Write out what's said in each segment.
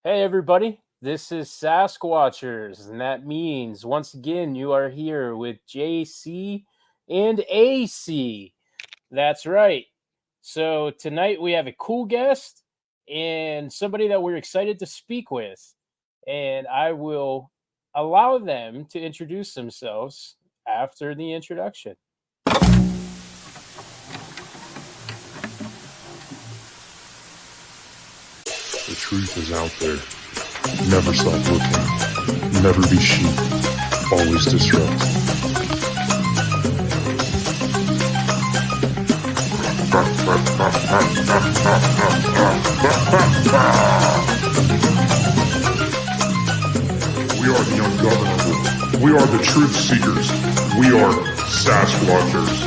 Hey, everybody. This is Sasquatchers, and that means once again you are here with JC and AC. That's right. So tonight we have a cool guest and somebody that we're excited to speak with. And I will allow them to introduce themselves after the introduction. The truth is out there. Never stop looking. Never be sheep. Always disrupt. We are the ungovernable. We are the truth seekers. We are Sasquatchers.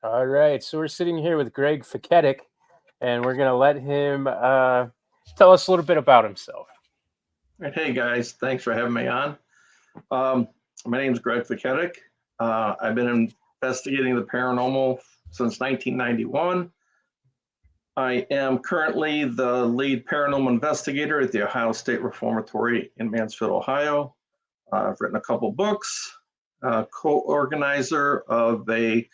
All right. So we're sitting here with Greg Feketik, and we're going to let him tell us a little bit about himself. Hey guys, thanks for having me on. My name is Greg Feketik. I've been investigating the paranormal since 1991. I am currently the lead paranormal investigator at the Ohio State Reformatory in Mansfield, Ohio. I've written a couple books, co-organizer of a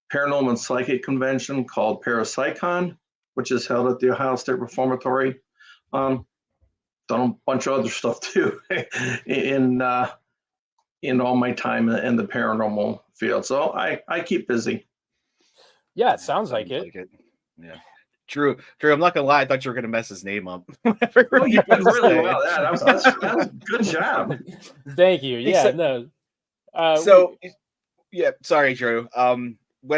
paranormal and psychic convention called Parasycon, which is held at the Ohio State Reformatory. Done a bunch of other stuff too in all my time in the paranormal field. So I keep busy. Yeah, it sounds like it. Yeah. True. I'm not gonna lie. I thought you were gonna mess his name up. Oh, you did really well. That was good job. Thank you. Yeah, So- no. Sorry, Drew. When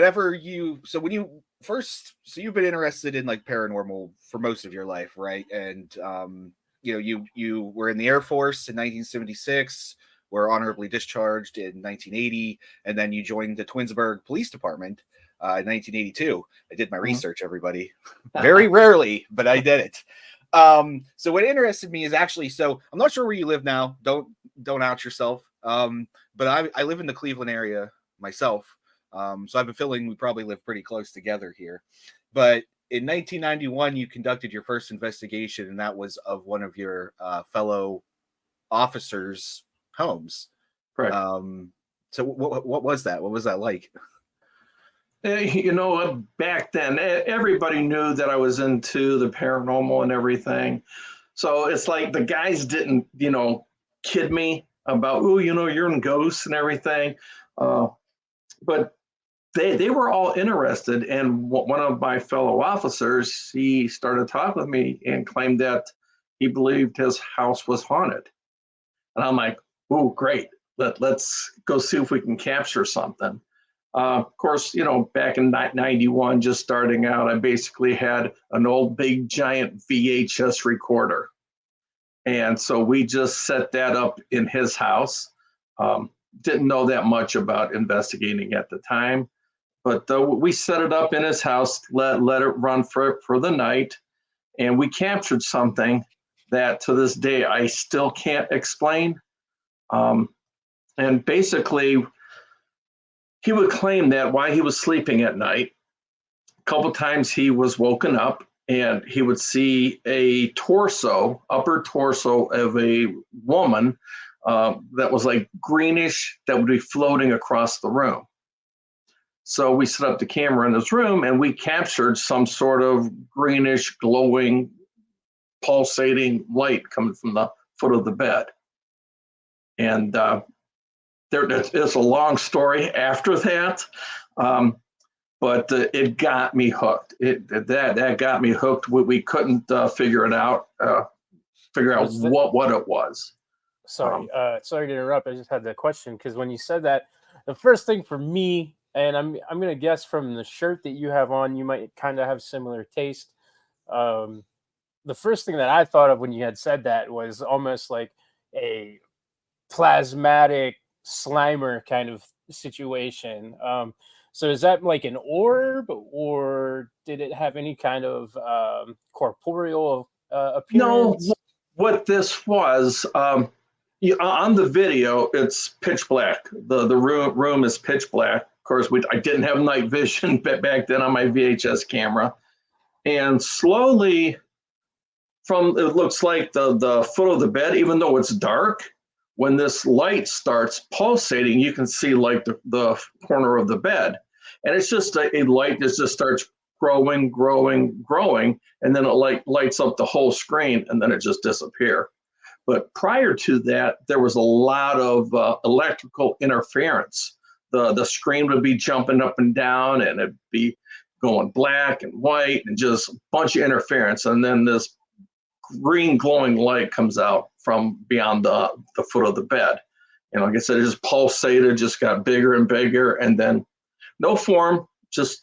you first, you've been interested in like paranormal for most of your life, right? And you were in the Air Force in 1976, were honorably discharged in 1980, and then you joined the Twinsburg Police Department in 1982. I did my research, everybody. Very rarely, but I did it. So what interested me is actually, so I'm not sure where you live now. Don't out yourself. But I live in the Cleveland area myself. So I have a feeling we probably live pretty close together here. But in 1991, you conducted your first investigation, and that was of one of your fellow officers' homes. Correct. So what was that? What was that like? Back then, everybody knew that I was into the paranormal and everything. So it's like the guys didn't, kid me about, you're in ghosts and everything. But they were all interested. And one of my fellow officers, he started talking with me and claimed that he believed his house was haunted. And I'm like, oh, great. Let's go see if we can capture something. Of course, back in 91, just starting out, I basically had an old big giant VHS recorder. And so we just set that up in his house. Didn't know that much about investigating at the time, but we set it up in his house, let it run for the night. And we captured something that to this day, I still can't explain. And basically, he would claim that while he was sleeping at night, a couple times he was woken up and he would see a upper torso of a woman that was like greenish that would be floating across the room. So we set up the camera in his room and we captured some sort of greenish, glowing, pulsating light coming from the foot of the bed. And there's a long story after that, but it got me hooked. That got me hooked. We couldn't figure it out, what it was. Sorry to interrupt. I just had the question because when you said that, the first thing for me, and I'm gonna guess from the shirt that you have on, you might kind of have similar taste. The first thing that I thought of when you had said that was almost like a plasmatic Slimer kind of situation. So is that like an orb, or did it have any kind of corporeal appearance? No, what this was, on the video, it's pitch black. The room is pitch black. Of course, I didn't have night vision back then on my VHS camera. And slowly, it looks like the foot of the bed, even though it's dark, when this light starts pulsating, you can see like the corner of the bed. And it's just a light that just starts growing, and then it lights up the whole screen, and then it just disappears. But prior to that, there was a lot of electrical interference. The screen would be jumping up and down, and it'd be going black and white, and just a bunch of interference. And then this green glowing light comes out from beyond the foot of the bed. And like I said, it just pulsated, just got bigger and bigger, and then no form, just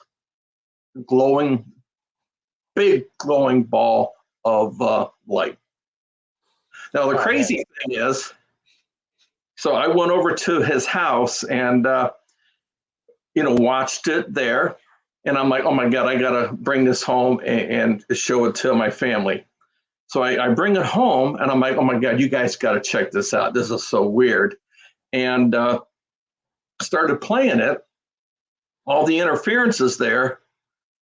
big glowing ball of light. Now, the crazy thing is, so I went over to his house and, watched it there. And I'm like, oh my God, I got to bring this home and show it to my family. So I bring it home and I'm like, oh my God, you guys got to check this out. This is so weird. And started playing it. All the interference is there,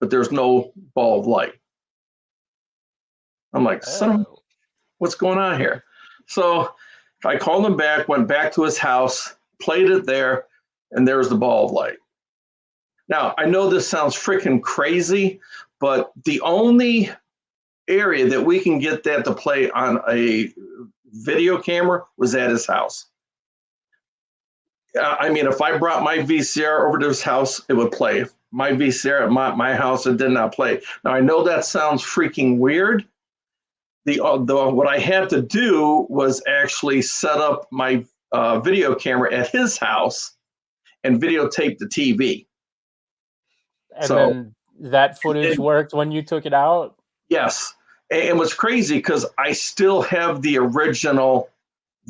but there's no ball of light. I'm like, what's going on here? So I called him back, went back to his house, played it there, and there's the ball of light. Now, I know this sounds freaking crazy, but the only area that we can get that to play on a video camera was at his house. I mean, if I brought my VCR over to his house, it would play. My VCR at my house, it did not play. Now, I know that sounds freaking weird. What I had to do was actually set up my video camera at his house and videotape the TV. And then that footage worked when you took it out? Yes. And what's crazy, because I still have the original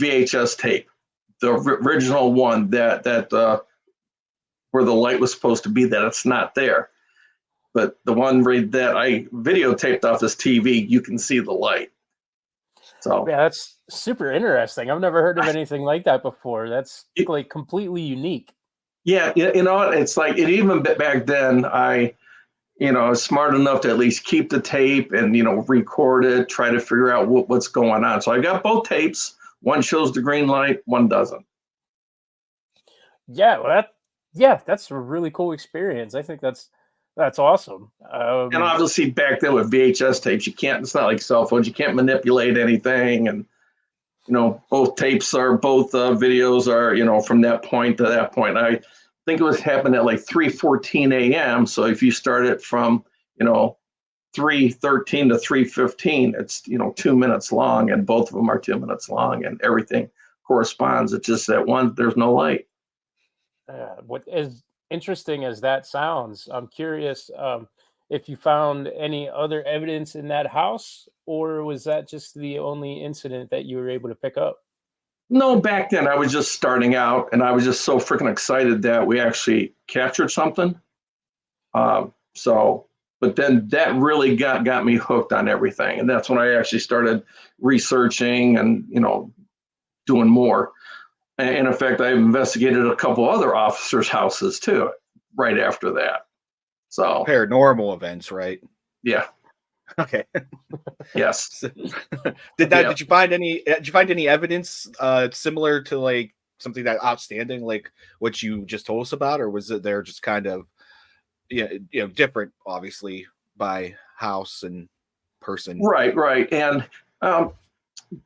VHS tape, the original one that where the light was supposed to be, that it's not there. But the one that I videotaped off this TV, you can see the light. So yeah, that's super interesting. I've never heard of anything like that before. That's like completely unique. Yeah, it's like even back then, I was smart enough to at least keep the tape and record it, try to figure out what's going on. So I got both tapes. One shows the green light, one doesn't. Yeah, well, that's a really cool experience. I think that's awesome. And obviously back then with VHS tapes, it's not like cell phones. You can't manipulate anything. And, both videos are, from that point to that point. I think it was happening at like 3:14 a.m. So if you start it from, 3:13 to 3:15, it's, 2 minutes long, and both of them are 2 minutes long, and everything corresponds. It's just that one, there's no light. What is interesting as that sounds, I'm curious if you found any other evidence in that house, or was that just the only incident that you were able to pick up? No, back then I was just starting out, and I was just so freaking excited that we actually captured something. But then that really got me hooked on everything, and that's when I actually started researching and doing more. And in fact, I investigated a couple other officers' houses too, right after that. So paranormal events, right? Yeah. Okay. Yes. Did you find any evidence similar to like something that outstanding, like what you just told us about, or was it there just kind of different, obviously, by house and person? Right. And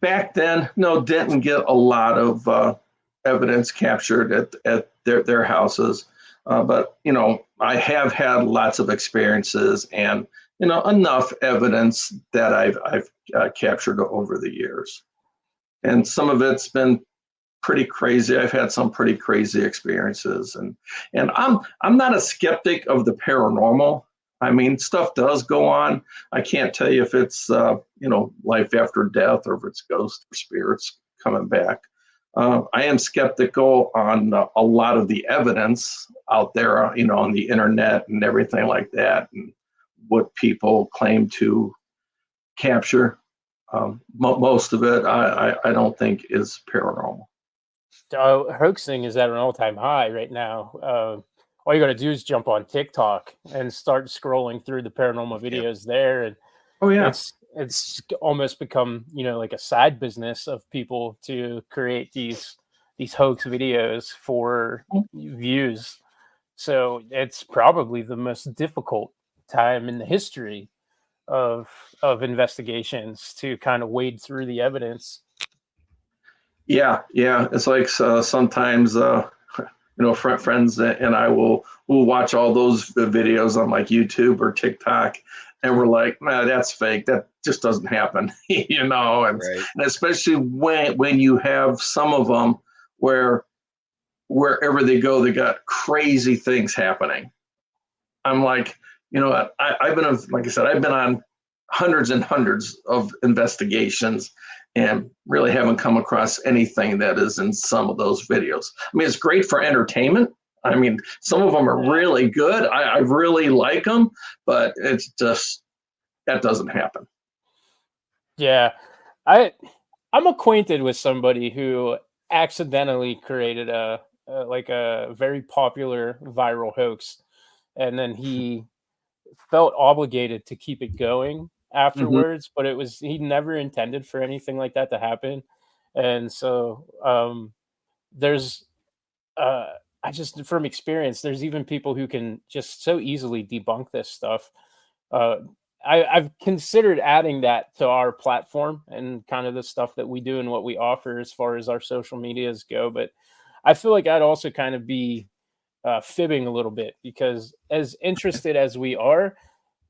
back then, no, didn't get a lot of evidence captured at their houses. But, I have had lots of experiences and, enough evidence that I've captured over the years. And some of it's been pretty crazy. I've had some pretty crazy experiences. And I'm not a skeptic of the paranormal. I mean, stuff does go on. I can't tell you if it's, life after death, or if it's ghosts or spirits coming back. I am skeptical on a lot of the evidence out there, on the internet and everything like that, and what people claim to capture. Most of it, I don't think is paranormal. Hoaxing is at an all-time high right now. all you got to do is jump on TikTok and start scrolling through the paranormal videos there, and Oh yeah. it's almost become, you know, like a side business of people to create these hoax videos for views. So it's probably the most difficult time in the history of investigations to kind of wade through the evidence. Yeah, yeah. It's like sometimes, friends and I will watch all those videos on like YouTube or TikTok, and we're like, man, that's fake. That just doesn't happen, Right. And especially when you have some of them where wherever they go, they got crazy things happening. I'm like, I've been like I said, I've been on hundreds and hundreds of investigations and really haven't come across anything that is in some of those videos. I mean, it's great for entertainment. I mean, some of them are really good. I really like them, but it's just that doesn't happen. Yeah, I'm acquainted with somebody who accidentally created a like a very popular viral hoax, and then he felt obligated to keep it going Mm-hmm. afterwards, but he never intended for anything like that to happen. And so there's uh I just, from experience, there's even people who can just so easily debunk this stuff. uh I've considered adding that to our platform and kind of the stuff that we do and what we offer as far as our social medias go, but I feel like I'd also kind of be fibbing a little bit, because as interested as we are,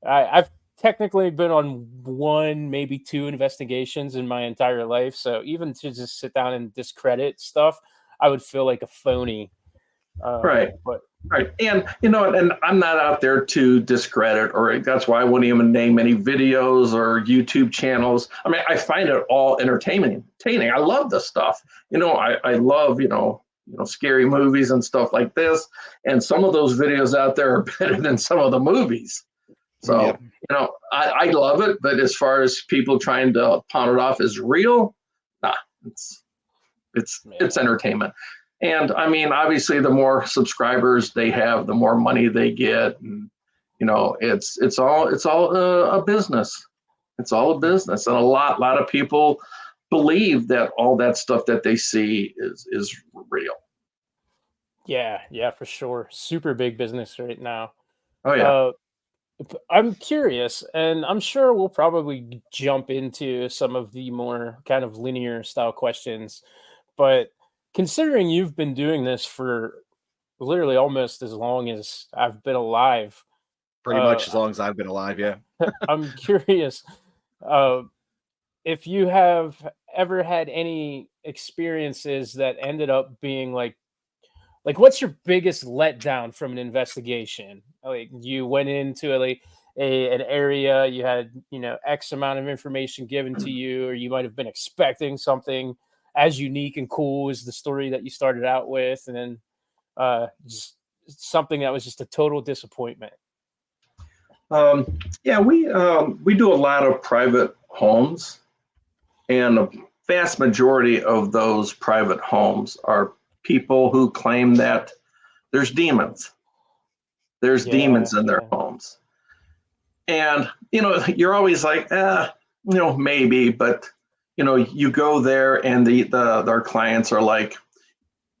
I've technically been on one, maybe two investigations in my entire life. So even to just sit down and discredit stuff, I would feel like a phony. Right. But Right. And and I'm not out there to discredit, or that's why I wouldn't even name any videos or YouTube channels. I mean, I find it all entertaining. I love this stuff. I love, scary movies and stuff like this. And some of those videos out there are better than some of the movies. Yeah. So, I love it. But as far as people trying to pawn it off as real, nah, it's entertainment. And I mean, obviously, the more subscribers they have, the more money they get. And, it's all a business. It's all a business, and a lot of people believe that all that stuff that they see is real. yeah, for sure, super big business right now. Oh yeah. Uh, I'm curious, and I'm sure we'll probably jump into some of the more kind of linear style questions. But considering you've been doing this for literally almost as long as I've been alive, Pretty uh, much as long as I've been alive. Yeah. I'm curious uh, if you have ever had any experiences that ended up being like what's your biggest letdown from an investigation? Like you went into an area, you had, X amount of information given to you, or you might have been expecting something as unique and cool as the story that you started out with, and then just something that was just a total disappointment. Yeah, we do a lot of private homes, and the vast majority of those private homes are people who claim that there's demons. There's Yeah, demons in their yeah, homes. And, you're always like, maybe, but, you go there and our clients are like,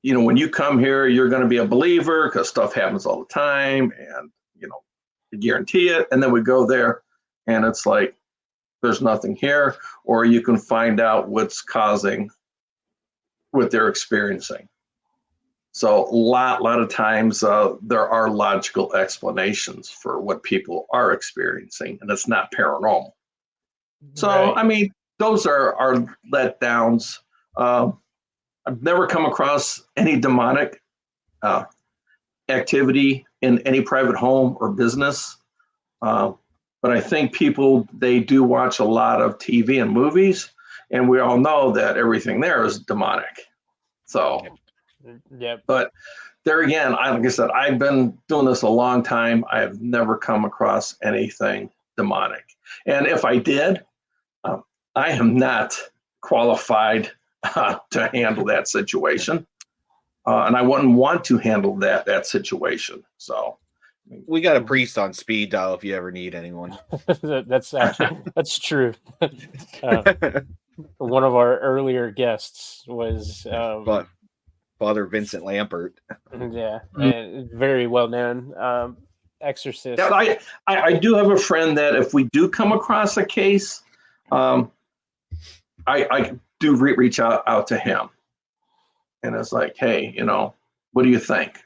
when you come here, you're going to be a believer because stuff happens all the time. And, I guarantee it. And then we go there and it's like, there's nothing here, or you can find out what's causing what they're experiencing. So a lot of times there are logical explanations for what people are experiencing, and it's not paranormal. So right. I mean, those are letdowns. I've never come across any demonic uh, activity in any private home or business, uh, but I think people, they do watch a lot of TV and movies, and we all know that everything there is demonic. So, Yep. but there again, like I said, I've been doing this a long time. I have never come across anything demonic. And if I did, I am not qualified to handle that situation. and I wouldn't want to handle that situation. So We got a priest on speed dial if you ever need anyone. That's true. One of our earlier guests was But Father Vincent Lampert. yeah, and very well known exorcist. Yeah, I do have a friend that if we do come across a case, I do reach out to him, and it's like, hey, what do you think?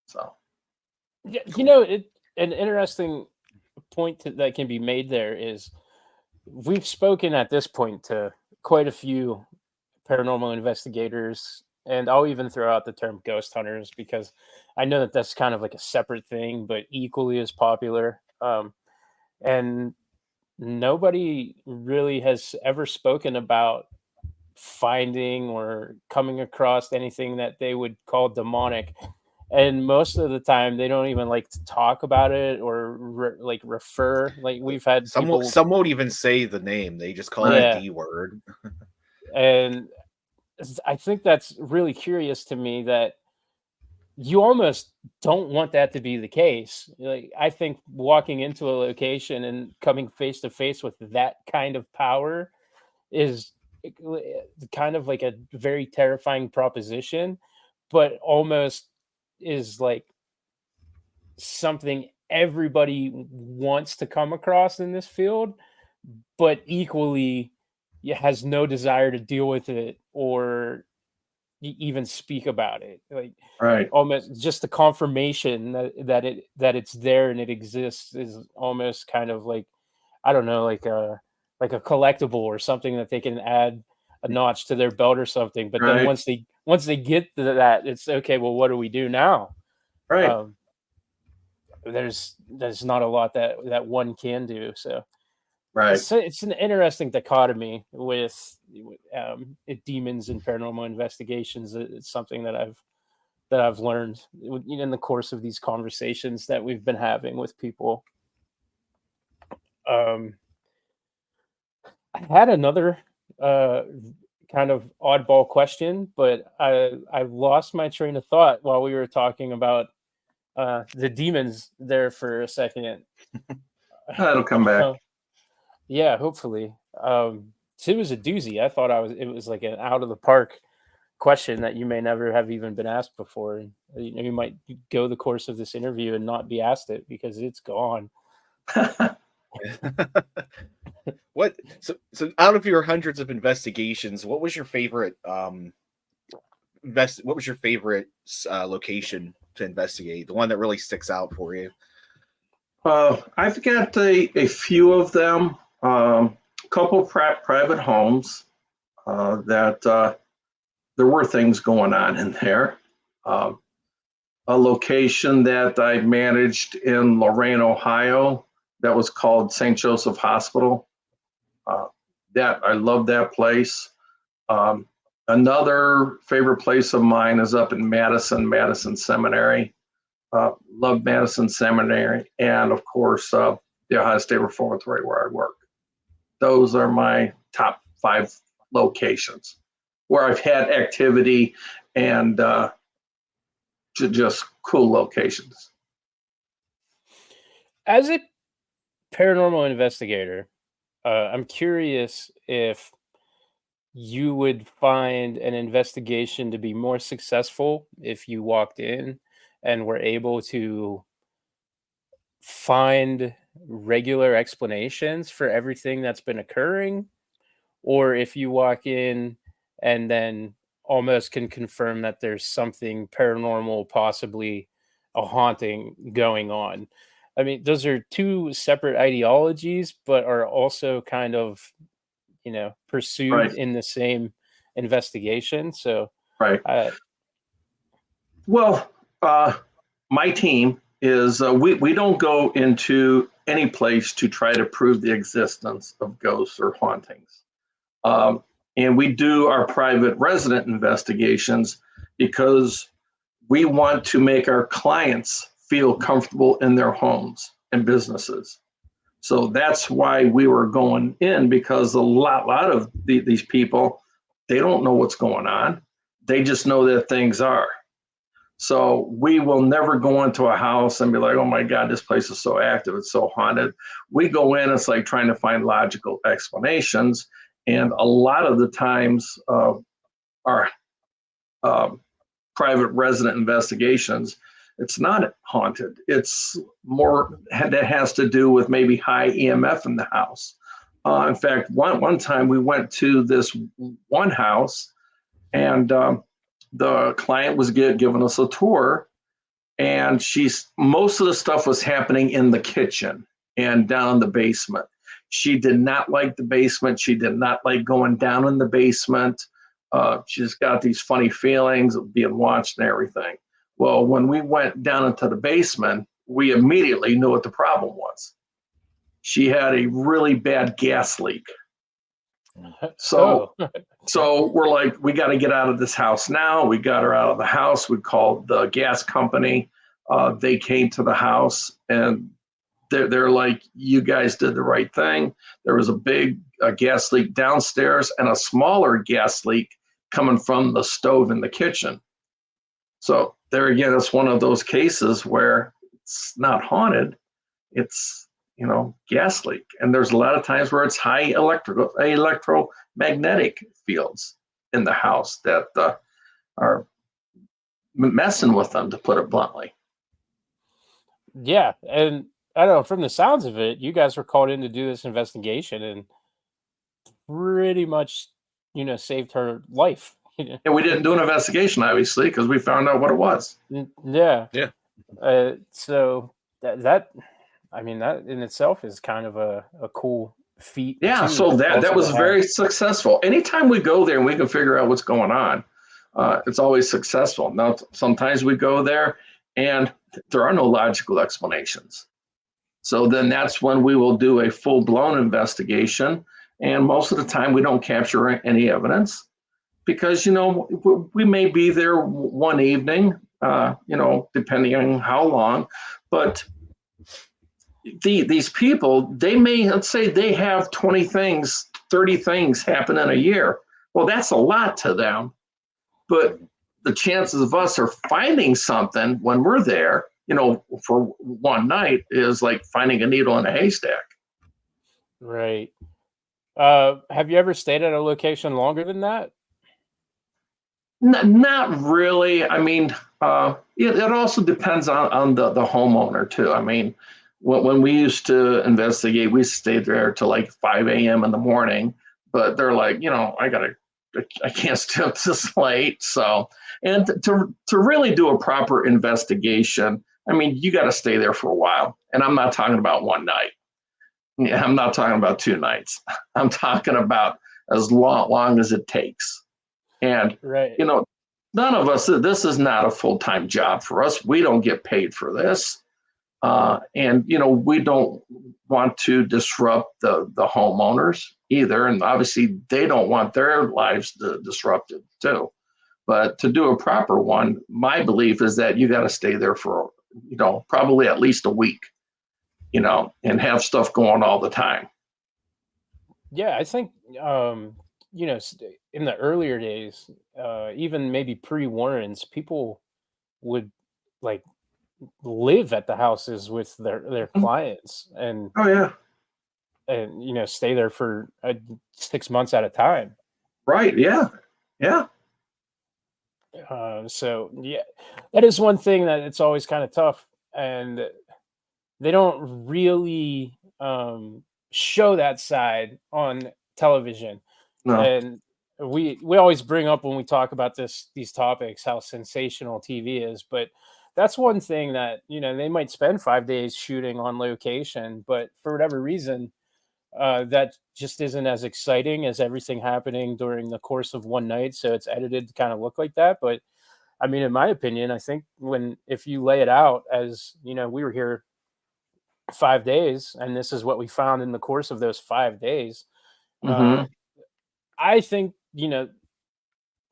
So Yeah, an interesting point that can be made there is we've spoken at this point to quite a few paranormal investigators, and I'll even throw out the term ghost hunters because I know that that's kind of like a separate thing, but equally as popular. And nobody really has ever spoken about finding or coming across anything that they would call demonic. And most of the time, they don't even like to talk about it or refer. Like we've had some won't even say the name; they just call it a D word. And I think that's really curious to me that you almost don't want that to be the case. Like I think walking into a location and coming face to face with that kind of power is kind of like a very terrifying proposition, but almost is like something everybody wants to come across in this field, but equally has no desire to deal with it or even speak about it. Like right, almost just the confirmation that it's there and it exists is almost kind of like, I don't know, like a collectible or something that they can add a notch to their belt or something. But then right, once they get to that, it's okay. Well, what do we do now? right, There's not a lot that one can do. So right. it's an interesting dichotomy with demons and paranormal investigations. It's something that I've learned in the course of these conversations that we've been having with people. I had another kind of oddball question, but I lost my train of thought while we were talking about the demons there for a second. That'll come back. Yeah, hopefully. So it was a doozy. I thought it was like an out of the park question that you may never have even been asked before. And you might go the course of this interview and not be asked it because it's gone. What so out of your hundreds of investigations, what was your favorite location to investigate? The one that really sticks out for you? I've got a few of them. A couple private homes that there were things going on in there. A location that I managed in Lorain, Ohio, that was called St. Joseph Hospital. That I love that place. Another favorite place of mine is up in Madison Seminary. Love Madison Seminary, and of course, the Ohio State Reformatory where I work. Those are my top 5 locations where I've had activity and just cool locations. As a paranormal investigator, I'm curious if you would find an investigation to be more successful if you walked in and were able to find regular explanations for everything that's been occurring, or if you walk in and then almost can confirm that there's something paranormal, possibly a haunting going on. I mean, those are two separate ideologies, but are also kind of, pursued Right. in the same investigation. So, right. Well, my team is we don't go into any place to try to prove the existence of ghosts or hauntings. And we do our private resident investigations because we want to make our clients feel comfortable in their homes and businesses. So that's why we were going in, because a lot of these people, they don't know what's going on. They just know that things are. So we will never go into a house and be like, oh my God, this place is so active, it's so haunted. We go in, it's like trying to find logical explanations. And a lot of the times, our private resident investigations, it's not haunted. It's more that has to do with maybe high EMF in the house. In fact, one time we went to this one house, and the client was giving us a tour, and most of the stuff was happening in the kitchen and down in the basement. She did not like the basement. She did not like going down in the basement. She's got these funny feelings of being watched and everything. Well, when we went down into the basement, we immediately knew what the problem was. She had a really bad gas leak. So, so we're like, we got to get out of this house now. We got her out of the house. We called the gas company. They came to the house, and they're like, you guys did the right thing. There was a big gas leak downstairs and a smaller gas leak coming from the stove in the kitchen. So there again, it's one of those cases where it's not haunted. It's, gas leak. And there's a lot of times where it's high electromagnetic fields in the house that are messing with them, to put it bluntly. Yeah, and I don't know, from the sounds of it, you guys were called in to do this investigation and pretty much, saved her life. And we didn't do an investigation, obviously, because we found out what it was. Yeah. Yeah. So that I mean, that in itself is kind of a cool feat. Yeah, too, so that also was to have. very successful. Anytime we go there and we can figure out what's going on, it's always successful. Now, sometimes we go there and there are no logical explanations. So then that's when we will do a full-blown investigation. And most of the time we don't capture any evidence because, we may be there one evening, depending on how long, but these people, they may, let's say they have 20 things, 30 things happen in a year. Well, that's a lot to them. But the chances of us are finding something when we're there, for one night is like finding a needle in a haystack. Right. Have you ever stayed at a location longer than that? Not really. I mean, it also depends on the homeowner too. I mean, when we used to investigate, we stayed there till like 5 a.m. in the morning, but they're like, I can't stay up this late. So, and to really do a proper investigation, I mean, you got to stay there for a while. And I'm not talking about one night. Yeah, I'm not talking about 2 nights. I'm talking about as long as it takes. And, Right. none of us, this is not a full-time job for us. We don't get paid for this. And, we don't want to disrupt the homeowners either. And obviously they don't want their lives disrupted too. But to do a proper one, my belief is that you got to stay there for, probably at least a week, and have stuff going all the time. Yeah, I think in the earlier days, even maybe pre-Warrens, people would like live at the houses with their clients and Oh, yeah. stay there for 6 months at a time. Right. Yeah. Yeah. So yeah, that is one thing that it's always kind of tough, and they don't really show that side on television. No. And we always bring up when we talk about these topics how sensational TV is, but that's one thing that they might spend 5 days shooting on location, but for whatever reason, that just isn't as exciting as everything happening during the course of one night. So it's edited to kind of look like that. But I mean, in my opinion, I think if you lay it out as we were here 5 days, and this is what we found in the course of those 5 days. Mm-hmm. I think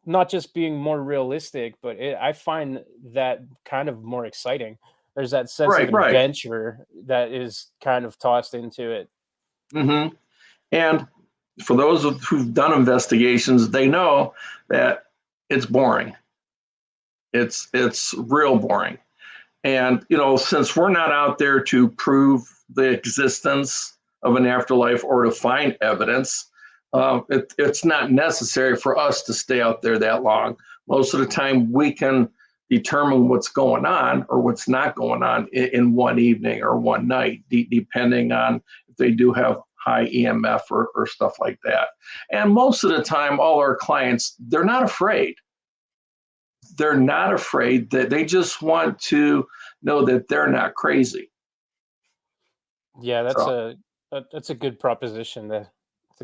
not just being more realistic, but I find that kind of more exciting. There's that sense of Right. adventure that is kind of tossed into it. Mm-hmm. And for those who've done investigations, they know that it's boring. It's real boring. And, since we're not out there to prove the existence of an afterlife or to find evidence, it's not necessary for us to stay out there that long. Most of the time, we can determine what's going on or what's not going on in one evening or one night, depending on if they do have high EMF or stuff like that. And most of the time, all our clients, they're not afraid. They're not afraid. That they just want to know that they're not crazy. Yeah, So, that's a good proposition to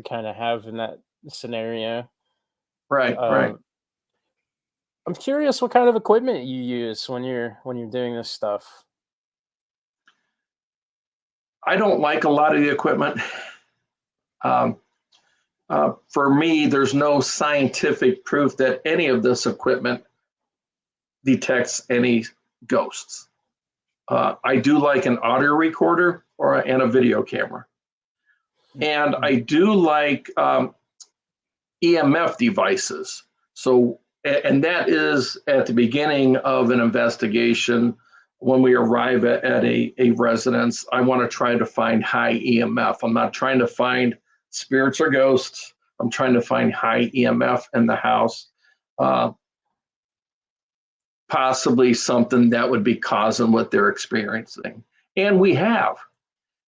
kind of have in that scenario. right, right. Um, I'm curious what kind of equipment you use when you're doing this stuff. I don't like a lot of the equipment. Um, for me, there's no scientific proof that any of this equipment detects any ghosts. I do like an audio recorder and a video camera. And I do like EMF devices. So, and that is at the beginning of an investigation. When we arrive at a residence, I want to try to find high EMF. I'm not trying to find spirits or ghosts. I'm trying to find high EMF in the house, possibly something that would be causing what they're experiencing. And we have.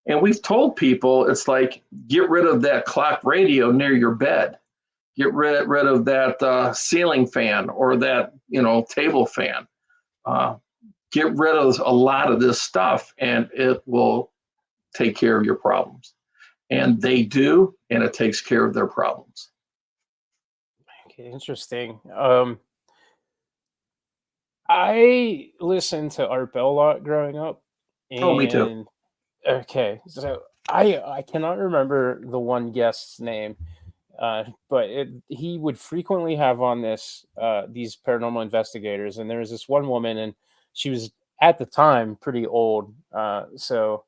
And we've told people it's like, get rid of that clock radio near your bed. Get rid of that ceiling fan or that table fan. Get rid of a lot of this stuff, and it will take care of your problems. And they do, and it takes care of their problems. Okay, interesting. I listened to Art Bell a lot growing up, Oh, me too. and okay, so I cannot remember the one guest's name, but he would frequently have on these paranormal investigators, and there was this one woman, and she was at the time pretty old, so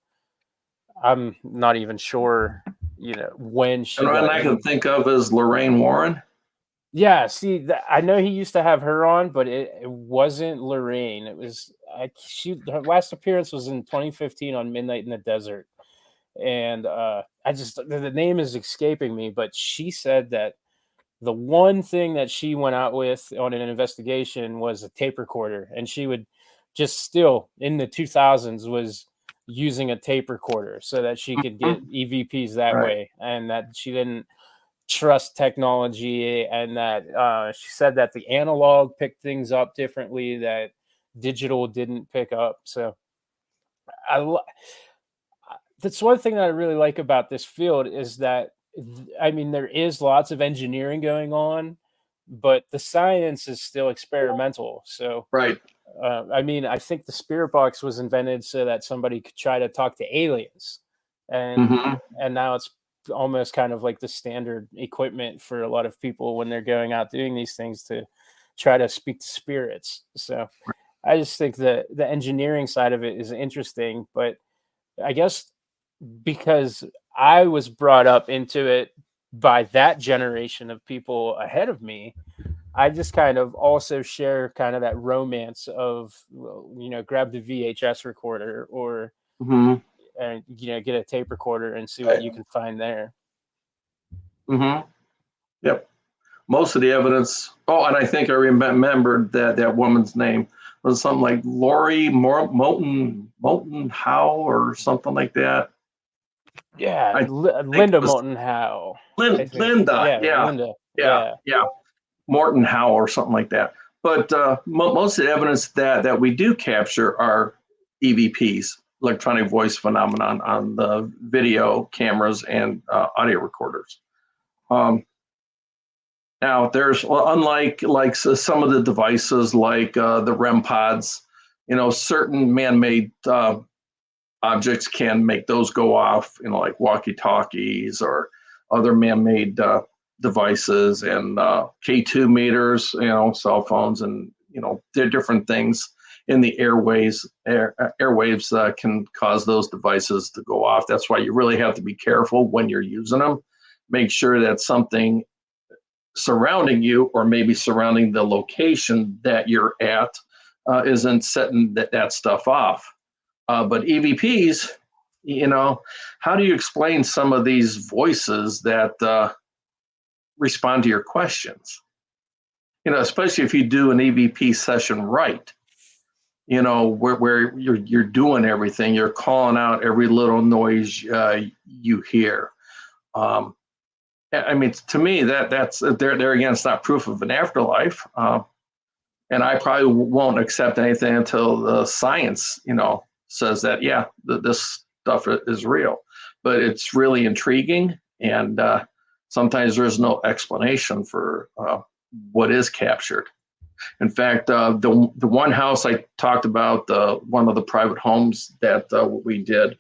I'm not even sure, when And she one got I can in. think of is Lorraine Warren. Yeah, see, I know he used to have her on, but it wasn't Lorraine. It was her last appearance was in 2015 on Midnight in the Desert, and I just the name is escaping me. But she said that the one thing that she went out with on an investigation was a tape recorder, and she would just still in the 2000s was using a tape recorder so that she could get Mhm. EVPs that Right. way, and that she didn't trust technology, and that she said that the analog picked things up differently that digital didn't pick up. So I lo- that's one thing that I really like about this field is that I mean there is lots of engineering going on, but the science is still experimental. So Right. I mean, I think the spirit box was invented so that somebody could try to talk to aliens, and Hmm. now it's almost kind of like the standard equipment for a lot of people when they're going out doing these things to try to speak to spirits. So I just think that the engineering side of it is interesting, but I guess because I was brought up into it by that generation of people ahead of me, I just kind of also share kind of that romance of, well, grab the VHS recorder or, Hmm. get a tape recorder and see what you can find there. Hmm. Yep. Most of the evidence. Oh, and I think I remembered that woman's name was something like Lori Moulton Howe or something like that. Yeah, I think it Linda was Moulton Howe, I think. Linda. Yeah, Yeah, Linda. yeah, Yeah. yeah. Morton Howe or something like that. But most of the evidence that we do capture are EVPs, electronic voice phenomenon, on the video cameras and audio recorders. Um, Now, there's, well, unlike some of the devices like the REM pods, certain man-made objects can make those go off, like walkie-talkies or other man-made devices, and K2 meters, cell phones, and there are different things in the airwaves can cause those devices to go off. That's why you really have to be careful when you're using them. Make sure that something surrounding you, or maybe surrounding the location that you're at, isn't setting that stuff off. But EVPs, how do you explain some of these voices that respond to your questions? Especially if you do an EVP session right, where you're doing everything, you're calling out every little noise you hear. I mean, to me, that's there again, it's not proof of an afterlife. And I probably won't accept anything until the science, says that, yeah, this stuff is real. But it's really intriguing, and sometimes there's no explanation for what is captured. In fact, the one house I talked about, one of the private homes that we did,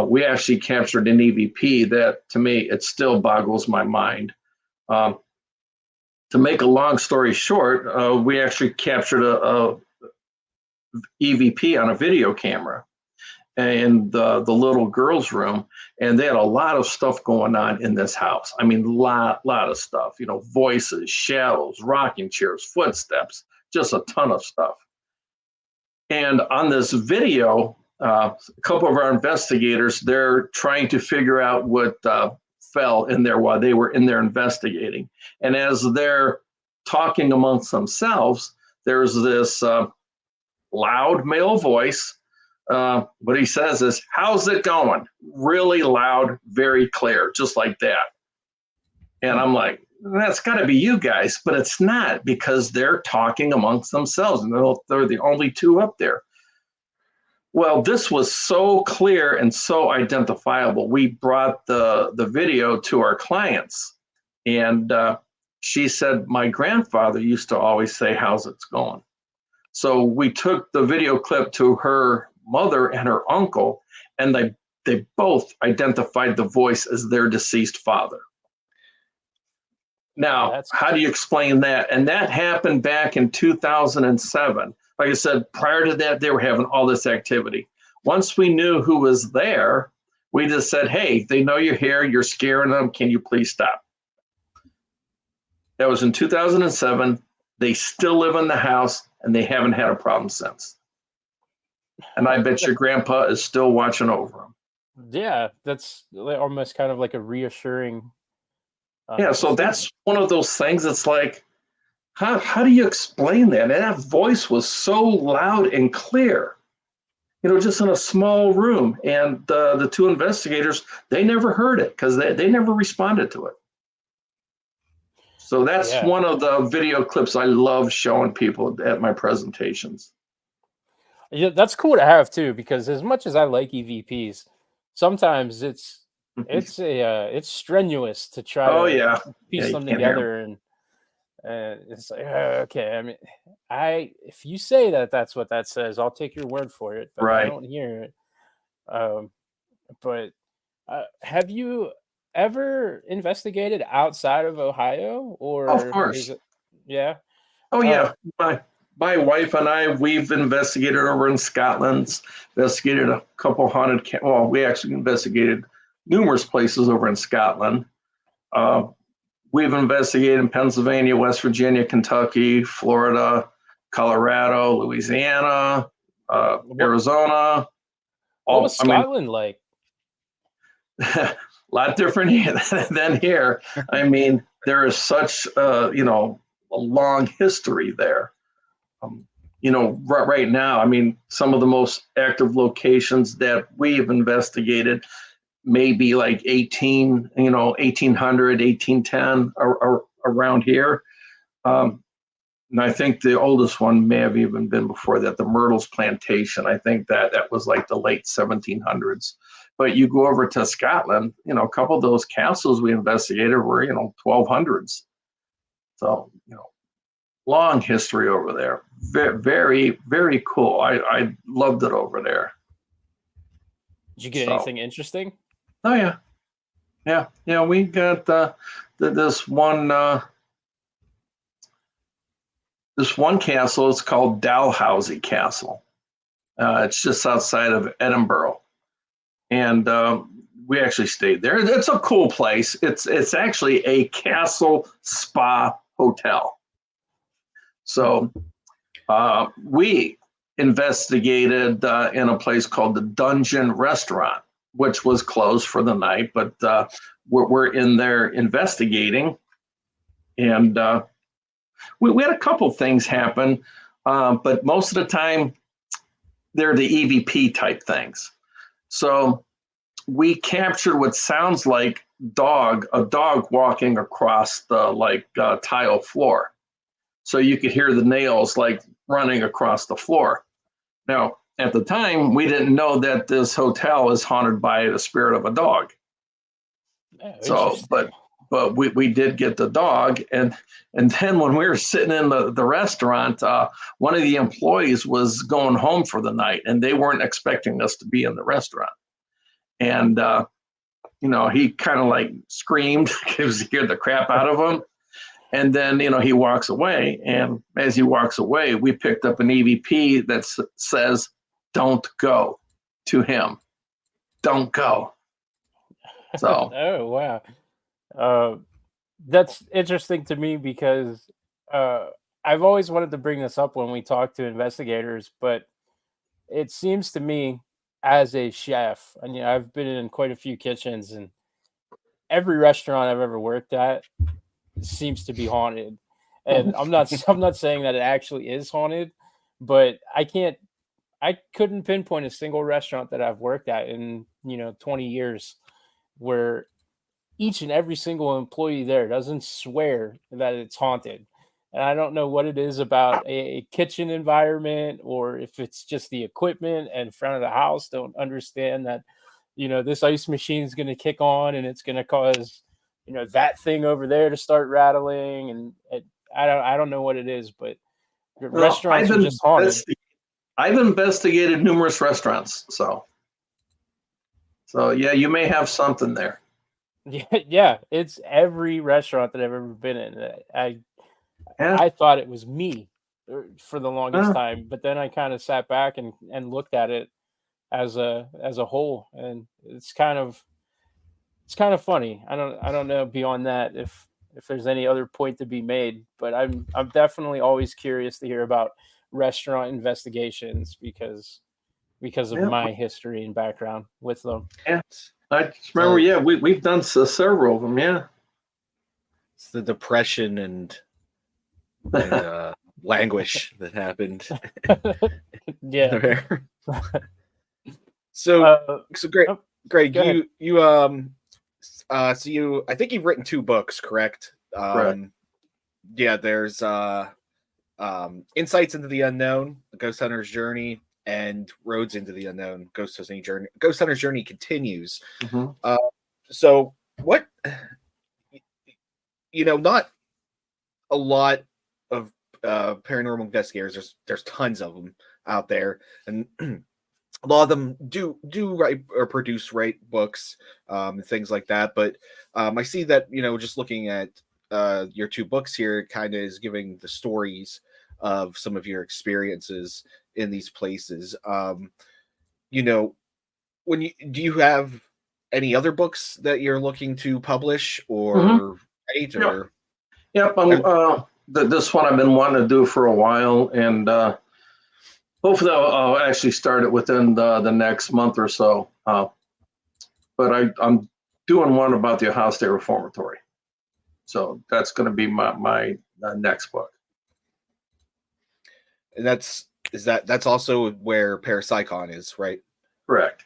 we actually captured an EVP that, to me, it still boggles my mind. To make a long story short, we actually captured a EVP on a video camera in the little girl's room, and they had a lot of stuff going on in this house. I mean, lot of stuff, voices, shadows, rocking chairs, footsteps, just a ton of stuff. And on this video, a couple of our investigators, they're trying to figure out what fell in there while they were in there investigating. And as they're talking amongst themselves, there's this loud male voice. What he says is, "How's it going?" Really loud, very clear, just like that. And I'm like, that's got to be you guys, but it's not, because they're talking amongst themselves, and they're the only two up there. Well, this was so clear and so identifiable. We brought the video to our clients, and she said, "My grandfather used to always say, 'How's it going?'" So we took the video clip to her mother and her uncle, and they both identified the voice as their deceased father. Now, how do you explain that? And that happened back in 2007. Like I said, prior to that, they were having all this activity. Once we knew who was there, we just said, "Hey, they know you're here. You're scaring them. Can you please stop?" That was in 2007. They still live in the house, and they haven't had a problem since. And I bet your grandpa is still watching over them. Yeah, that's almost kind of like a reassuring. Yeah, so that's one of those things. It's like, how do you explain that? And that voice was so loud and clear, just in a small room. And the two investigators, they never heard it because they never responded to it. So that's one of the video clips I love showing people at my presentations. Yeah, that's cool to have too, because as much as I like EVPs, sometimes it's strenuous to try to piece them together, and it's like, okay. I mean, if you say that's what that says, I'll take your word for it. But I don't hear it. But have you ever investigated outside of Ohio, or of course? Yeah. Oh yeah. My wife and I, we've investigated over in Scotland, investigated a couple haunted, we actually investigated numerous places over in Scotland. We've investigated in Pennsylvania, West Virginia, Kentucky, Florida, Colorado, Louisiana, Arizona. What was Scotland like? A lot different than here. I mean, there is such a long history there. Right now, I mean, some of the most active locations that we've investigated may be like 1800, 1810 around here. And I think the oldest one may have even been before that, the Myrtles Plantation. I think that was like the late 1700s. But you go over to Scotland, a couple of those castles we investigated were, 1200s. So, long history over there. Very, very, very cool. I loved it over there. Did you get anything interesting? Oh yeah. We got this one castle. It's called Dalhousie Castle. It's just outside of Edinburgh, and we actually stayed there. It's a cool place. It's actually a castle spa hotel. So we investigated in a place called the Dungeon Restaurant, which was closed for the night, but we're in there investigating. And we had a couple things happen, but most of the time they're the EVP type things. So we captured what sounds like a dog walking across the tile floor. So you could hear the nails like running across the floor. Now, at the time, we didn't know that this hotel is haunted by the spirit of a dog. Oh, So, but we did get the dog, and then when we were sitting in the restaurant, one of the employees was going home for the night, and they weren't expecting us to be in the restaurant. And he kind of like screamed because he scared the crap out of him. And then he walks away, and as he walks away, we picked up an EVP that says, "Don't go," to him. Don't go. So. Oh wow. That's interesting to me because I've always wanted to bring this up when we talk to investigators, but it seems to me as a chef, and I've been in quite a few kitchens, and every restaurant I've ever worked at seems to be haunted. And I'm not saying that it actually is haunted, but I couldn't pinpoint a single restaurant that I've worked at in 20 years where each and every single employee there doesn't swear that it's haunted. And I don't know what it is about a kitchen environment, or if it's just the equipment and front of the house don't understand that, this ice machine is going to kick on and it's going to cause, that thing over there to start rattling. And I don't know what it is, but restaurants are just haunted. I've investigated numerous restaurants. So yeah, you may have something there. Yeah, it's every restaurant that I've ever been in. I thought it was me for the longest time, but then I kind of sat back and looked at it as a whole, and it's kind of funny. I don't know beyond that if there's any other point to be made, but I'm definitely always curious to hear about restaurant investigations because of my history and background with them. Yeah. I just remember, we've done several of them, yeah. It's the depression and languish that happened. Yeah. So great, Greg. You I think you've written 2 books, correct? Correct. Yeah. There's Insights into the Unknown, The Ghost Hunter's Journey, and Roads into the Unknown, Ghost Hunter's Journey continues. Mm-hmm. So what, not a lot of paranormal investigators. There's tons of them out there, and a lot of them do write or write books, and things like that. But I see that, just looking at your 2 books here, it kind of is giving the stories of some of your experiences in these places. Do you have any other books that you're looking to publish or write? Or Yep. This one I've been wanting to do for a while, and hopefully I'll actually start it within the next month or so. But I'm doing one about the Ohio State Reformatory, so that's going to be my next book. And that's also where Parasycon is, right? Correct.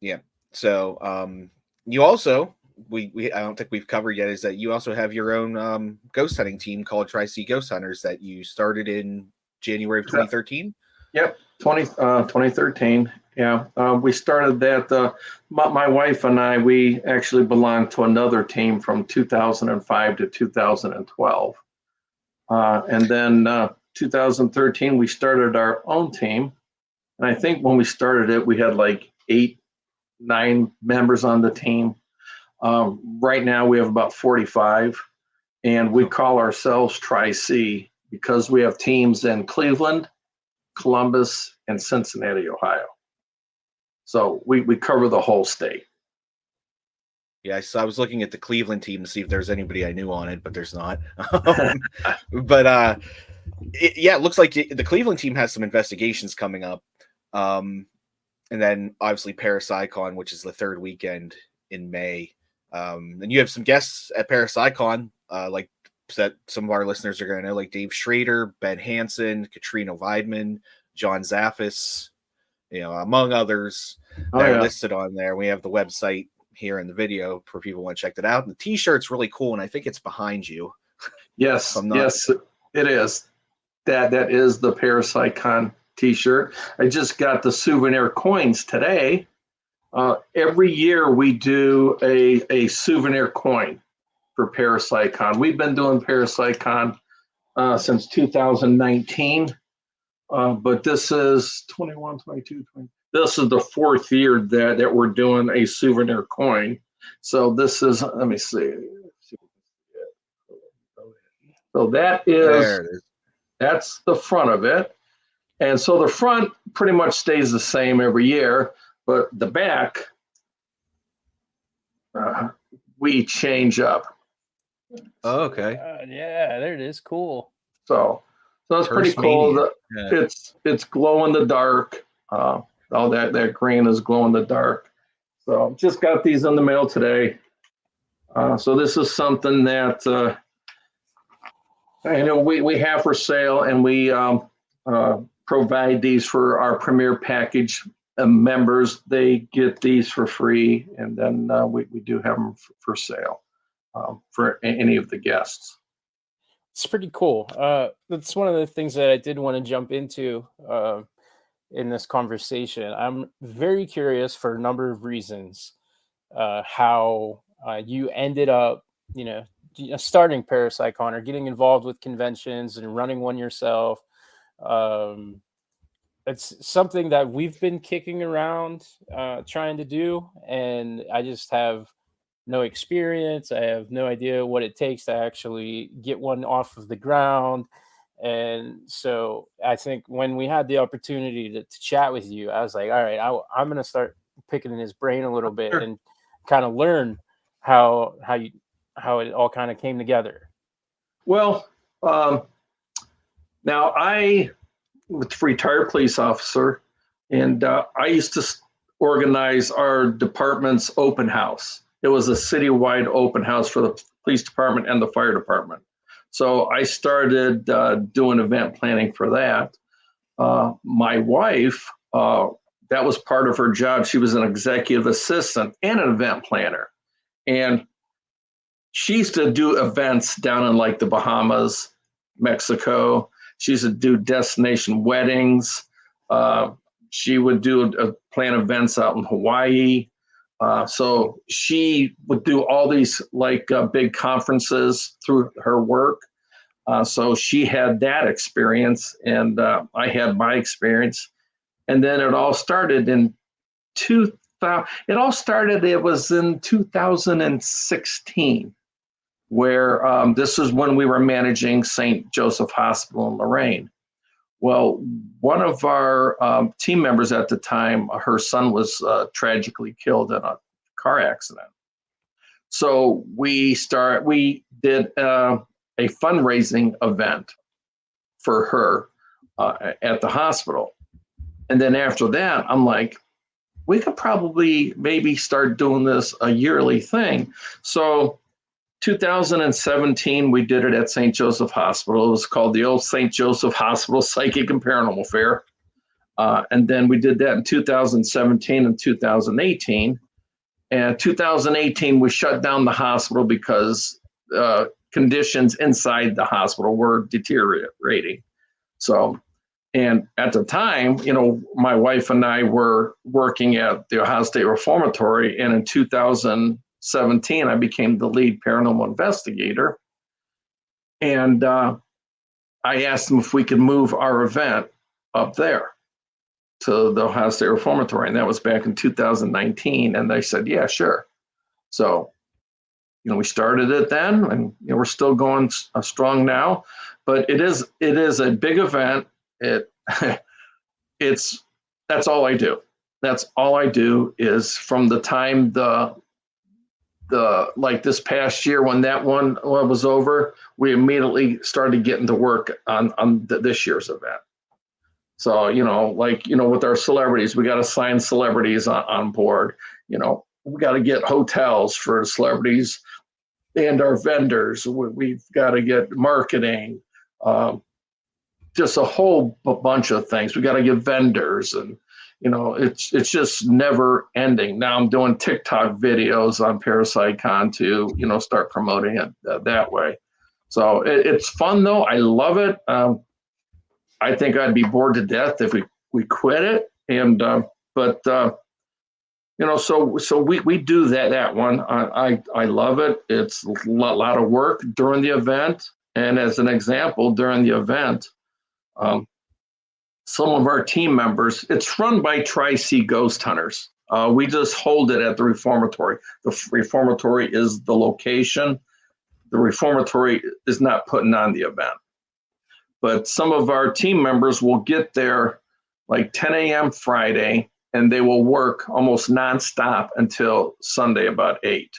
Yeah. So you also, I don't think we've covered yet, is that you also have your own ghost hunting team called Tri-C Ghost Hunters that you started in January of 2013. Yep, 2013. Yeah, we started that. My wife and I, we actually belonged to another team from 2005 to 2012. And then 2013, we started our own team. And I think when we started it, we had like 8-9 members on the team. Right now, we have about 45. And we call ourselves Tri-C because we have teams in Cleveland, Columbus, and Cincinnati, Ohio. So we cover the whole state. Yeah, so I was looking at the Cleveland team to see if there's anybody I knew on it, but there's not. But it looks like the Cleveland team has some investigations coming up. And then obviously Parasycon, which is the third weekend in May. And you have some guests at Parasycon, like that some of our listeners are going to know, like Dave Schrader, Ben Hansen, Katrina Weidman, John Zaffis, among others that are listed on there. We have the website here in the video for people who want to check that out. And the t-shirt's really cool, and I think it's behind you. Yes, yes, it is. That is the Parasycon t-shirt. I just got the souvenir coins today. Every year we do a souvenir coin for Parasycon. We've been doing Parasycon since 2019, but this is 21, 22, 20. This is the fourth year that we're doing a souvenir coin. So this is, let me see. So that's the front of it. And so the front pretty much stays the same every year, but the back, we change up. Oh, okay. Yeah, there it is. Cool. So it's pretty cool. It's glow in the dark. All that green is glow in the dark. So just got these in the mail today. So this is something that we have for sale, and we provide these for our premier package members. They get these for free, and then we do have them for sale for any of the guests. It's pretty cool. That's one of the things that I did want to jump into in this conversation. I'm very curious for a number of reasons how you ended up, starting Parasycon or getting involved with conventions and running one yourself. It's something that we've been kicking around trying to do, and I just have no experience. I have no idea what it takes to actually get one off of the ground. And so I think when we had the opportunity to chat with you, I was like, all right, I'm going to start picking in his brain a little bit and kind of learn how it all kind of came together. Well, now I was a retired police officer, and I used to organize our department's open house. It was a citywide open house for the police department and the fire department. So I started doing event planning for that. My wife, that was part of her job. She was an executive assistant and an event planner. And she used to do events down in like the Bahamas, Mexico. She used to do destination weddings. She would plan events out in Hawaii. So she would do all these big conferences through her work. So she had that experience, and I had my experience. And then it all started in 2000. It was in 2016, where this is when we were managing St. Joseph Hospital in Lorraine. Well, one of our team members at the time, her son was tragically killed in a car accident. So we did a fundraising event for her at the hospital. And then after that, I'm like, we could probably maybe start doing this a yearly thing. So 2017, we did it at St. Joseph Hospital. It was called the Old St. Joseph Hospital Psychic and Paranormal Fair. And then we did that in 2017 and 2018. And 2018, we shut down the hospital because conditions inside the hospital were deteriorating. So, and at the time, my wife and I were working at the Ohio State Reformatory, and in 2017, I became the lead paranormal investigator. And I asked them if we could move our event up there to the Ohio State Reformatory. And that was back in 2019. And they said, yeah, sure. So, we started it then, and we're still going strong now. But it is a big event. That's all I do. That's all I do is from the time the like this past year when that one was over, we immediately started getting to work on this year's event. So, with our celebrities, we got to sign celebrities on board. We got to get hotels for celebrities and our vendors. We've got to get marketing, just a whole bunch of things. We got to get vendors, and it's just never ending. Now I'm doing TikTok videos on Parasycon to start promoting it that way. So it's fun though. I love it. I think I'd be bored to death if we quit it. And so we do that one. I love it. It's a lot of work during the event. And as an example, during the event, some of our team members, it's run by Tri-C Ghost Hunters. We just hold it at the Reformatory. The Reformatory is the location. The Reformatory is not putting on the event. But some of our team members will get there like 10 a.m. Friday, and they will work almost nonstop until Sunday about 8,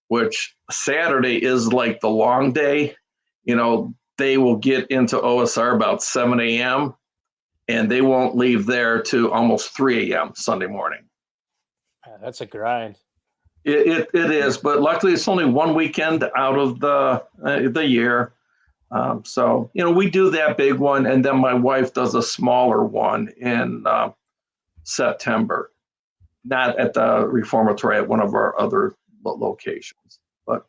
which Saturday is like the long day. They will get into OSR about 7 a.m., and they won't leave there to almost 3 a.m. Sunday morning. That's a grind. It is, but luckily it's only one weekend out of the year. So we do that big one, and then my wife does a smaller one in September, not at the Reformatory, at one of our other locations. But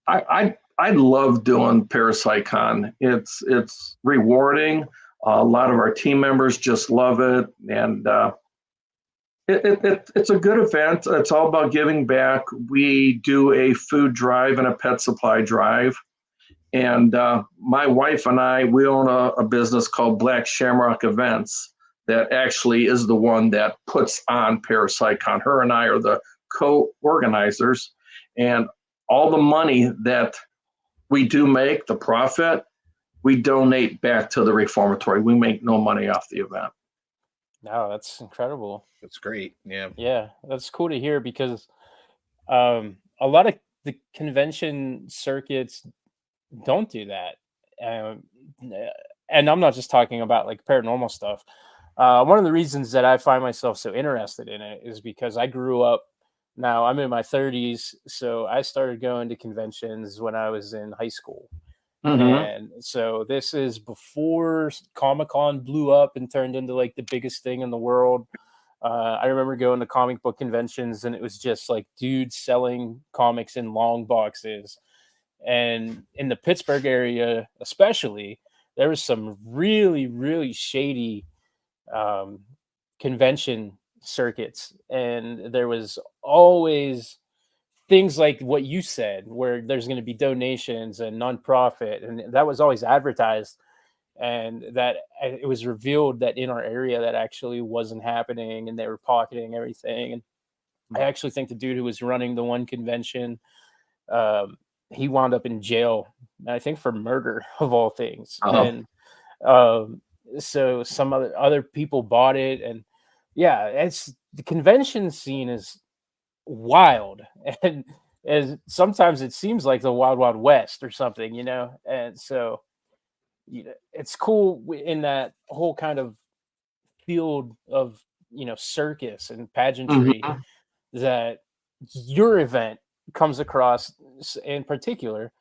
I love doing Parasycon. It's rewarding. A lot of our team members just love it, and it's a good event. It's all about giving back. We do a food drive and a pet supply drive. And my wife and I, we own a business called Black Shamrock Events that actually is the one that puts on Parasycon. Her and I are the co-organizers. And all the money that we do make, the profit, we donate back to the Reformatory. We make no money off the event. No, that's incredible. That's great. Yeah. Yeah, that's cool to hear because a lot of the convention circuits don't do that. And I'm not just talking about like paranormal stuff. One of the reasons that I find myself so interested in it is because I grew up. Now I'm in my 30s, so I started going to conventions when I was in high school. Mm-hmm. And so this is before Comic-Con blew up and turned into like the biggest thing in the world. I remember going to comic book conventions, and it was just like dudes selling comics in long boxes. And in the Pittsburgh area, especially, there was some really, really shady convention circuits. And there was always things like what you said, where there's going to be donations and nonprofit. And that was always advertised. And that it was revealed that in our area that actually wasn't happening, and they were pocketing everything. And I actually think the dude who was running the one convention, he wound up in jail, I think for murder of all things. Oh. And so some other people bought it, and yeah, it's the convention scene is wild, and as sometimes it seems like the Wild Wild West or something, and so it's cool in that whole kind of field of circus and pageantry that your event comes across in particular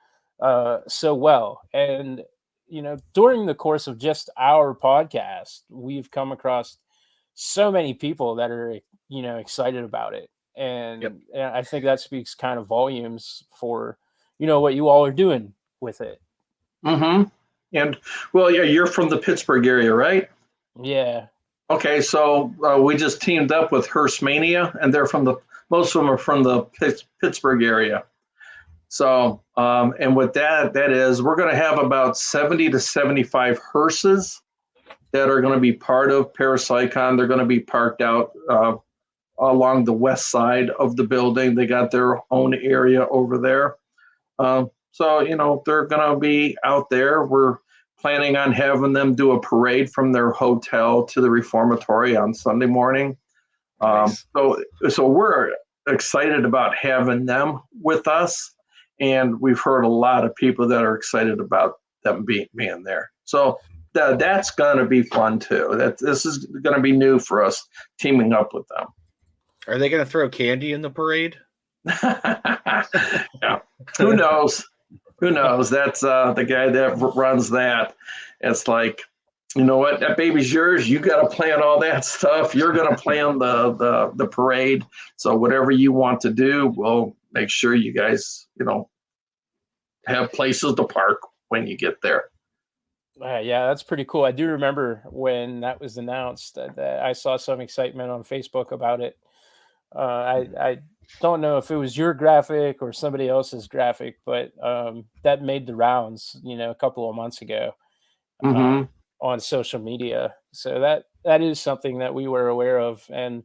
so well. And during the course of just our podcast, we've come across so many people that are excited about it, and, Yep. and I think that speaks kind of volumes for what you all are doing with it. Mm-hmm. And well, yeah, you're from the Pittsburgh area, right? Yeah. Okay, so we just teamed up with Hearst Mania, and most of them are from the Pittsburgh area. So, and with that is we're going to have about 70 to 75 hearses that are going to be part of Parasycon. They're going to be parked out along the west side of the building. They got their own area over there. So, they're going to be out there. We're planning on having them do a parade from their hotel to the Reformatory on Sunday morning. Nice. So we're excited about having them with us, and we've heard a lot of people that are excited about them being there. So that's going to be fun too. This is going to be new for us teaming up with them. Are they going to throw candy in the parade? Yeah. Who knows? Who knows? That's the guy that runs that. It's like, you know what? That baby's yours. You got to plan all that stuff. You're going to plan the parade. So whatever you want to do, we'll make sure you guys, have places to park when you get there. Yeah, that's pretty cool. I do remember when that was announced that I saw some excitement on Facebook about it. I don't know if it was your graphic or somebody else's graphic, but that made the rounds, a couple of months ago Mm-hmm. on social media. So that is something that we were aware of, and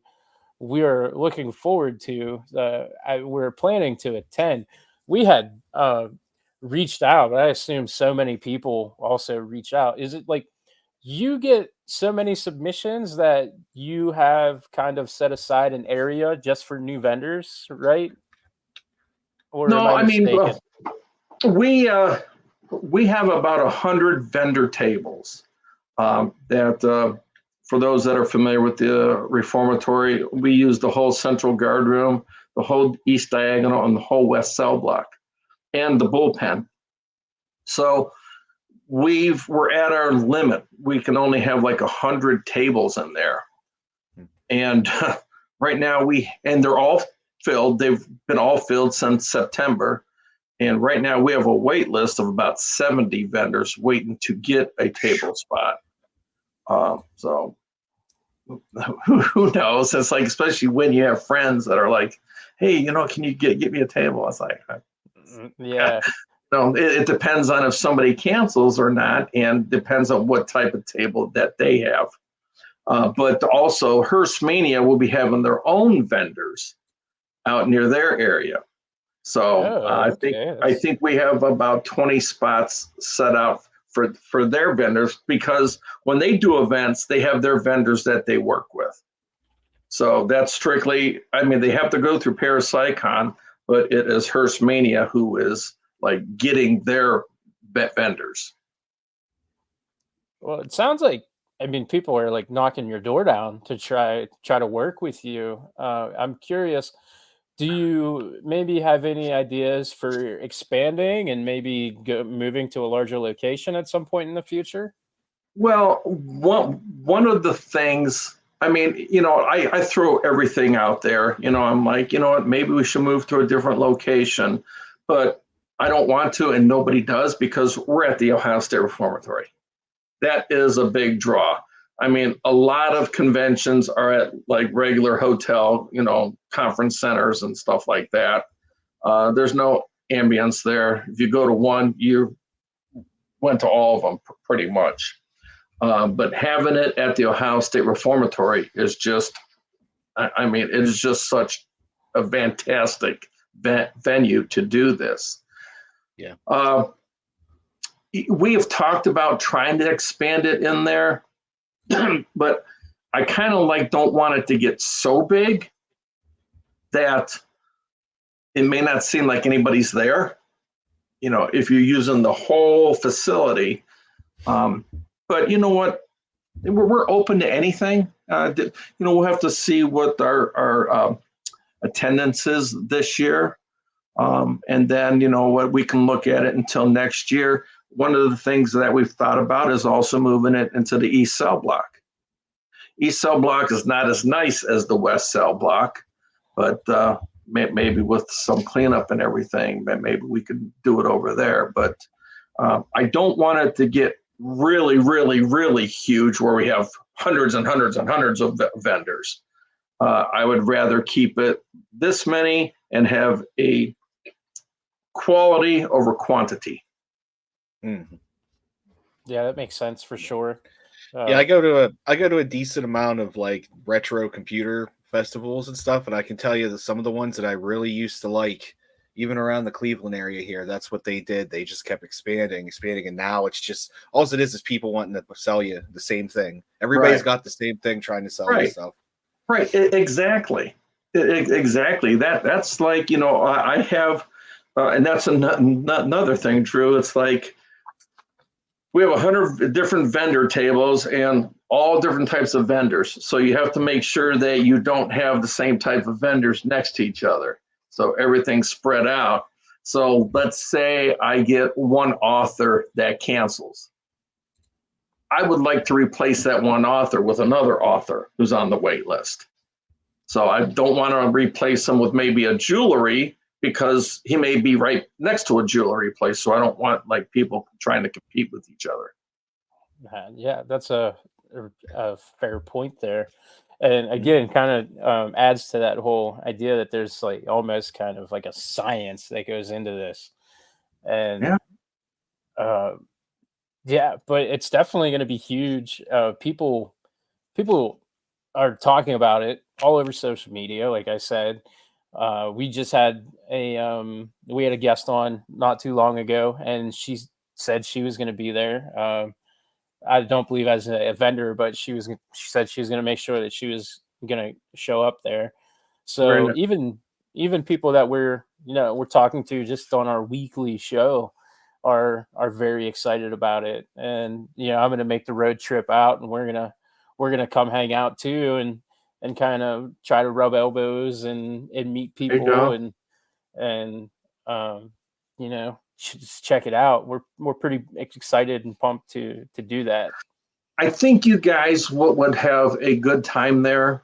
we are looking forward to. We're planning to attend. We had reached out, but I assume so many people also reach out. Is it like you get so many submissions that you have kind of set aside an area just for new vendors, right? Or am No, I I mean, mistaken? we have about 100 vendor tables that for those that are familiar with the reformatory, we use the whole central guard room, the whole east diagonal, and the whole west cell block, and the bullpen. So we're at our limit. We can only have like 100 tables in there, and right now they're all filled. They've been all filled since September. And right now we have a wait list of about 70 vendors waiting to get a table spot. So who knows? It's like, especially when you have friends that are like, hey, can you get me a table? It's like, Yeah. no, it depends on if somebody cancels or not, and depends on what type of table that they have. But also, Hearst Mania will be having their own vendors out near their area. So Oh, okay. I think we have about 20 spots set out for their vendors, because when they do events, they have their vendors that they work with. So that's strictly, I mean, they have to go through Parasycon, but it is Hearst Mania who is like getting their vendors. Well, it sounds like, I mean, people are like knocking your door down to try to work with you. I'm curious, do you maybe have any ideas for expanding and maybe moving to a larger location at some point in the future? Well, one of the things, I mean, I throw everything out there. I'm like, you know what, maybe we should move to a different location, but I don't want to, and nobody does, because we're at the Ohio State Reformatory. That is a big draw. I mean, a lot of conventions are at like regular hotel, conference centers and stuff like that. There's no ambience there. If you go to one, you went to all of them pretty much. But having it at the Ohio State Reformatory is just, I mean, it is just such a fantastic venue to do this. Yeah. We have talked about trying to expand it in there, but I kind of don't want it to get so big that it may not seem like anybody's there, if you're using the whole facility. But you know what? We're open to anything. We'll have to see what our attendance is this year. And then, what we can look at it until next year. One of the things that we've thought about is also moving it into the East Cell Block. East Cell Block is not as nice as the West Cell Block, but maybe with some cleanup and everything, maybe we could do it over there. But I don't want it to get really, really, really huge where we have hundreds and hundreds and hundreds of vendors. I would rather keep it this many and have a quality over quantity. Mm-hmm. Yeah, that makes sense for sure. Yeah, I go to a decent amount of like retro computer festivals and stuff, and I can tell you that some of the ones that I really used to like, even around the Cleveland area here, that's what they did. They just kept expanding, and now it's just all it is people wanting to sell you the same thing. Everybody's got the same thing, trying to sell you stuff. Right, exactly. Exactly. That's like, I have, and that's another thing, Drew. It's like we have 100 different vendor tables and all different types of vendors. So you have to make sure that you don't have the same type of vendors next to each other. So everything's spread out. So let's say I get one author that cancels. I would like to replace that one author with another author who's on the wait list. So I don't want to replace him with maybe a jewelry because he may be right next to a jewelry place. So I don't want like people trying to compete with each other. Yeah, that's a fair point there. And again, kind of adds to that whole idea that there's like almost kind of like a science that goes into this. And Yeah. uh, yeah, but it's definitely going to be huge. People are talking about it all over social media. Like I said, we just had we had a guest on not too long ago, and she said she was going to be there. I don't believe as a vendor, but she said she was going to make sure that she was going to show up there. Very So nice. even people that we're talking to just on our weekly show are very excited about it. And I'm going to make the road trip out, and we're gonna come hang out too, and kind of try to rub elbows and meet There you people, go. and um, just check it out. We're pretty excited and pumped to do that. I think you guys would have a good time there.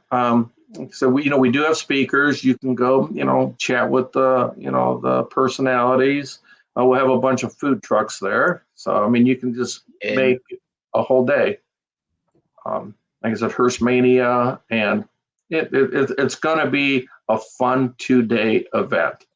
So we do have speakers. You can go, chat with the personalities. We'll have a bunch of food trucks there. So I mean, you can just And make a whole day. Like I said, Hearst Mania, and it's going to be a fun 2-day event.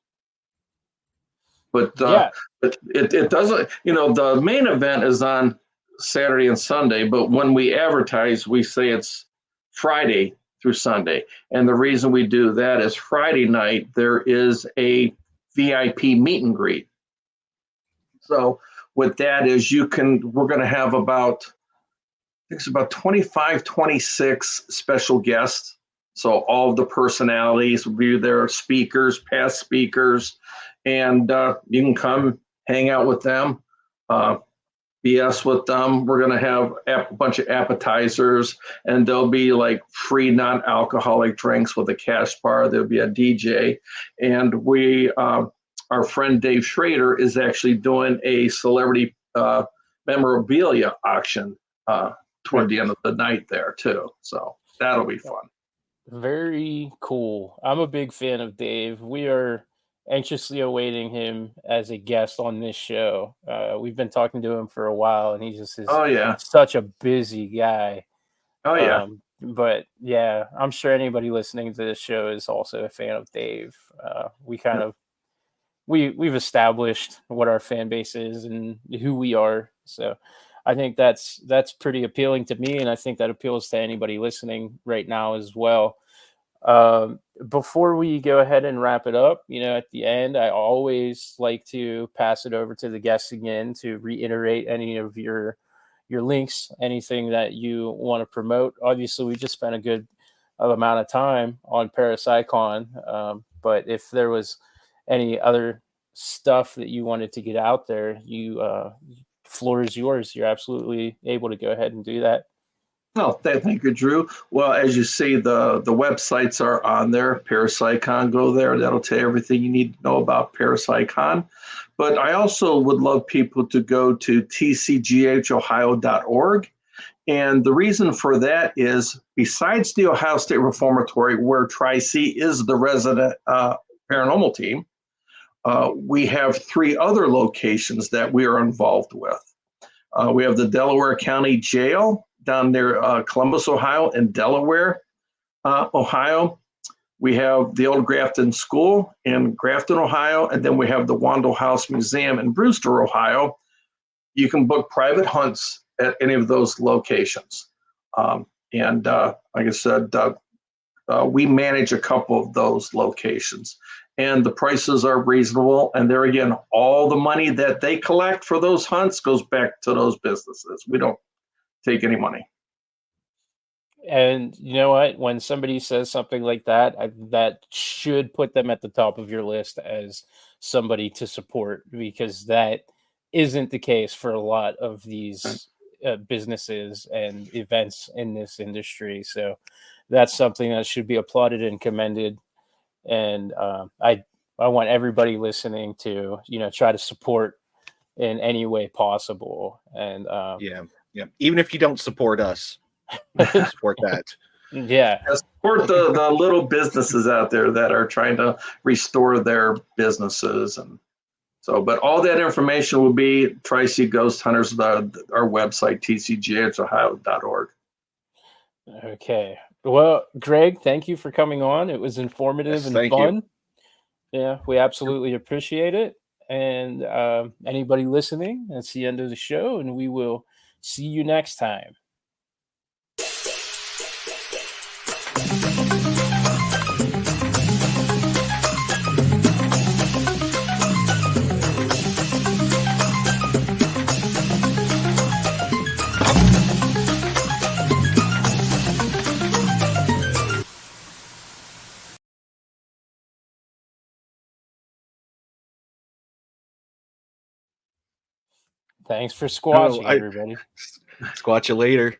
But Yeah, it doesn't. The main event is on Saturday and Sunday, but when we advertise, we say it's Friday through Sunday. And the reason we do that is Friday night there is a VIP meet and greet. So what that is, we're going to have about, I think it's about 25, 26 special guests. So all of the personalities will be there, speakers, past speakers, and you can come hang out with them, BS with them. We're going to have a bunch of appetizers, and there'll be like free non-alcoholic drinks with a cash bar. There'll be a DJ, and our friend Dave Schrader is actually doing a celebrity memorabilia auction toward the end of the night there too. So that'll be fun. very cool. I'm a big fan of Dave. We are anxiously awaiting him as a guest on this show. We've been talking to him for a while, and he just is Oh yeah. such a busy guy. Oh yeah. But yeah, I'm sure anybody listening to this show is also a fan of Dave. We kind of we've established what our fan base is and who we are. So I think that's pretty appealing to me, and I think that appeals to anybody listening right now as well. Before we go ahead and wrap it up, at the end, I always like to pass it over to the guests again to reiterate any of your links, anything that you want to promote. Obviously, we just spent a good amount of time on Parasycon, but if there was any other stuff that you wanted to get out there, floor is yours. You're absolutely able to go ahead and do that. Well, thank you, Drew. Well, as you see, the websites are on there. Parasycon, go there. That'll tell you everything you need to know about Parasycon. But I also would love people to go to tcghohio.org. And the reason for that is, besides the Ohio State Reformatory, where Tri-C is the resident paranormal team, we have 3 other locations that we are involved with. We have the Delaware County Jail down near Columbus, Ohio, and Delaware, Ohio. We have the old Grafton School in Grafton, Ohio, and then we have the Wandle House Museum in Brewster, Ohio. You can book private hunts at any of those locations. And like I said, we manage a couple of those locations, and the prices are reasonable. And there again, all the money that they collect for those hunts goes back to those businesses. We don't take any money. And you know what? When somebody says something like that, that should put them at the top of your list as somebody to support, because that isn't the case for a lot of these businesses and events in this industry. So that's something that should be applauded and commended. And I want everybody listening to try to support in any way possible. And Yeah. Even if you don't support us, support that. yeah. Support the little businesses out there that are trying to restore their businesses. And so, but all that information will be Tri-C Ghost Hunters, our website, tcghohio.org. Okay. Well, Greg, thank you for coming on. It was informative Yes, and thank you. fun. Yeah, we absolutely appreciate it. And anybody listening, that's the end of the show, and we will see you next time. Thanks for squatching, everybody. Squat you later.